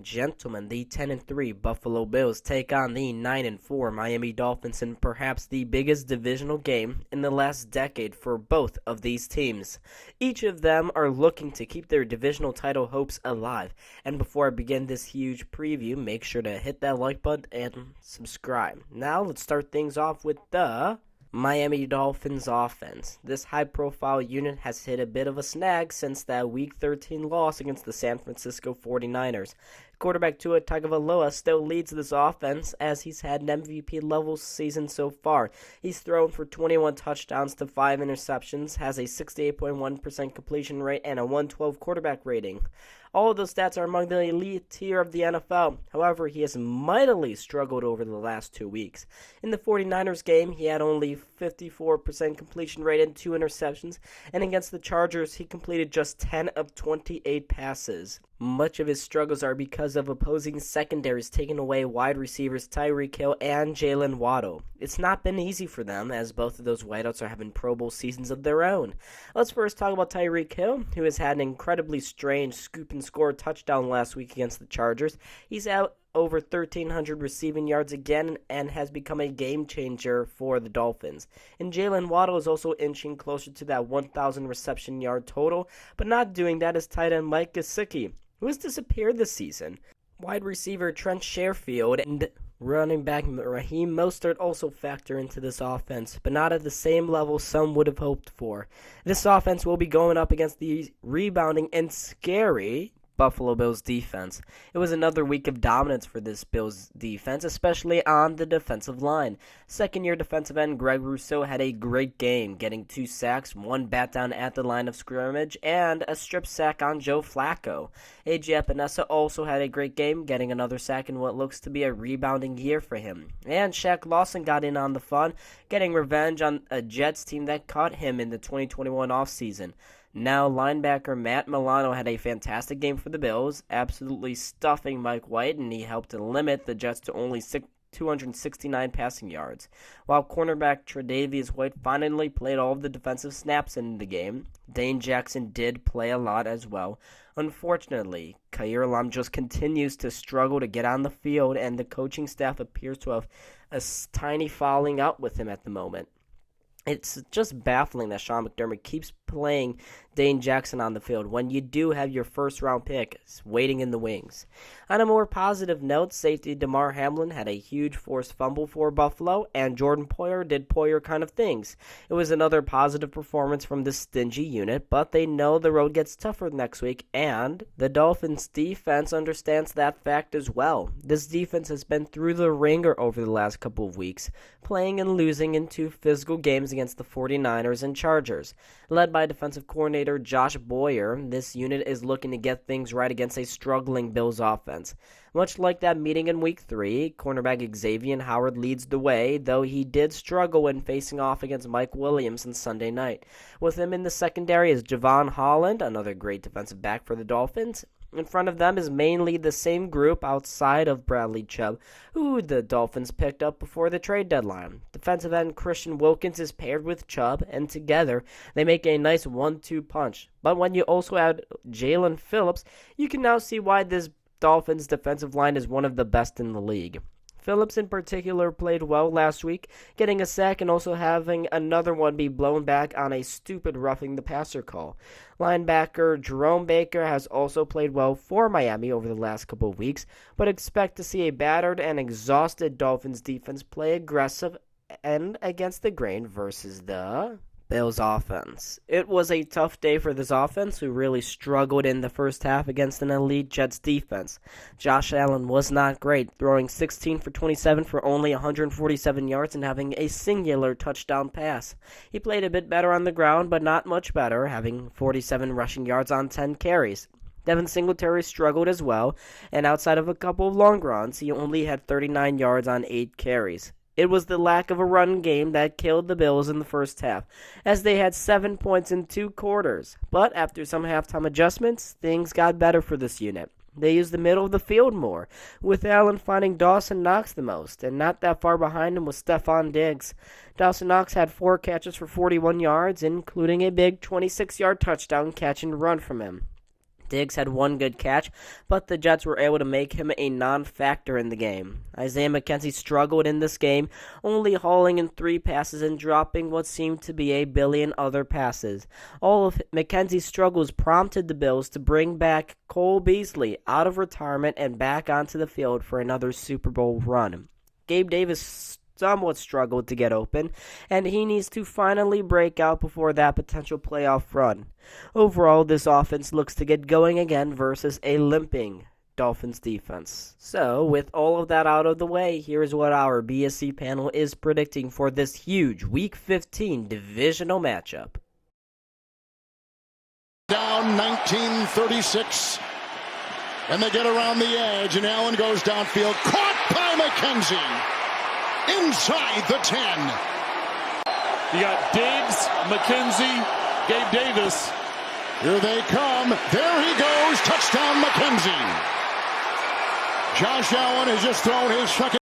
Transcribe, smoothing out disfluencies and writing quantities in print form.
gentlemen, the 10-3 Buffalo Bills take on the 9-4 Miami Dolphins in perhaps the biggest divisional game in the last decade for both of these teams. Each of them are looking to keep their divisional title hopes alive. And before I begin this huge preview, make sure to hit that like button and subscribe. Now let's start things off with the Miami Dolphins offense. This high-profile unit has hit a bit of a snag since that Week 13 loss against the San Francisco 49ers. Quarterback Tua Tagovailoa still leads this offense as he's had an MVP-level season so far. He's thrown for 21 touchdowns to 5 interceptions, has a 68.1% completion rate, and a 112 quarterback rating. All of those stats are among the elite tier of the NFL. However, he has mightily struggled over the last 2 weeks. In the 49ers game, he had only 54% completion rate and 2 interceptions, and against the Chargers, he completed just 10 of 28 passes. Much of his struggles are because of opposing secondaries taking away wide receivers Tyreek Hill and Jalen Waddle. It's not been easy for them, as both of those wideouts are having Pro Bowl seasons of their own. Let's first talk about Tyreek Hill, who has had an incredibly strange scoop-and-score touchdown last week against the Chargers. He's out over 1,300 receiving yards again and has become a game changer for the Dolphins. And Jalen Waddle is also inching closer to that 1,000 reception yard total, but not doing that is tight end Mike Gesicki, who has disappeared this season. Wide receiver Trent Sherfield and running back Raheem Mostert also factor into this offense, but not at the same level some would have hoped for. This offense will be going up against the rebounding and scary Buffalo Bills defense. It was another week of dominance for this Bills defense, especially on the defensive line. Second-year defensive end Greg Rousseau had a great game, getting 2 sacks, 1 bat down at the line of scrimmage, and a strip sack on Joe Flacco. A.J. Epinesa also had a great game, getting another sack in what looks to be a rebounding year for him. And Shaq Lawson got in on the fun, getting revenge on a Jets team that caught him in the 2021 offseason. Now, linebacker Matt Milano had a fantastic game for the Bills, absolutely stuffing Mike White, and he helped to limit the Jets to only 269 passing yards. While cornerback Tre'Davious White finally played all of the defensive snaps in the game, Dane Jackson did play a lot as well. Unfortunately, Kaiir Elam just continues to struggle to get on the field, and the coaching staff appears to have a tiny falling out with him at the moment. It's just baffling that Sean McDermott keeps playing Dane Jackson on the field when you do have your first-round pick waiting in the wings. On a more positive note, safety Damar Hamlin had a huge forced fumble for Buffalo, and Jordan Poyer did Poyer kind of things. It was another positive performance from this stingy unit, but they know the road gets tougher next week, and the Dolphins' defense understands that fact as well. This defense has been through the ringer over the last couple of weeks, playing and losing in 2 physical games against the 49ers and Chargers. Led by defensive coordinator Josh Boyer, this unit is looking to get things right against a struggling Bills offense. Much like that meeting in Week 3, cornerback Xavier Howard leads the way, though he did struggle when facing off against Mike Williams on Sunday night. With him in the secondary is Javon Holland, another great defensive back for the Dolphins. In front of them is mainly the same group outside of Bradley Chubb, who the Dolphins picked up before the trade deadline. Defensive end Christian Wilkins is paired with Chubb, and together they make a nice 1-2 punch. But when you also add Jalen Phillips, you can now see why this Dolphins defensive line is one of the best in the league. Phillips in particular played well last week, getting a sack and also having another one be blown back on a stupid roughing the passer call. Linebacker Jerome Baker has also played well for Miami over the last couple of weeks, but expect to see a battered and exhausted Dolphins defense play aggressive and against the grain versus the Bills offense. It was a tough day for this offense, who really struggled in the first half against an elite Jets defense. Josh Allen was not great, throwing 16 for 27 for only 147 yards and having a singular touchdown pass. He played a bit better on the ground, but not much better, having 47 rushing yards on 10 carries. Devin Singletary struggled as well, and outside of a couple of long runs, he only had 39 yards on 8 carries. It was the lack of a run game that killed the Bills in the first half, as they had 7 points in 2 quarters. But after some halftime adjustments, things got better for this unit. They used the middle of the field more, with Allen finding Dawson Knox the most, and not that far behind him was Stephon Diggs. Dawson Knox had 4 catches for 41 yards, including a big 26-yard touchdown catch and run from him. Diggs had one good catch, but the Jets were able to make him a non-factor in the game. Isaiah McKenzie struggled in this game, only hauling in 3 passes and dropping what seemed to be a billion other passes. All of McKenzie's struggles prompted the Bills to bring back Cole Beasley out of retirement and back onto the field for another Super Bowl run. Gabe Davis somewhat struggled to get open, and he needs to finally break out before that potential playoff run. Overall, this offense looks to get going again versus a limping Dolphins defense. So, with all of that out of the way, here's what our BSC panel is predicting for this huge Week 15 divisional matchup. Down 19-36, and they get around the edge, and Allen goes downfield, caught by McKenzie. Inside the 10. You got Diggs, McKenzie, Gabe Davis. Here they come. There he goes. Touchdown, McKenzie. Josh Allen has just thrown his second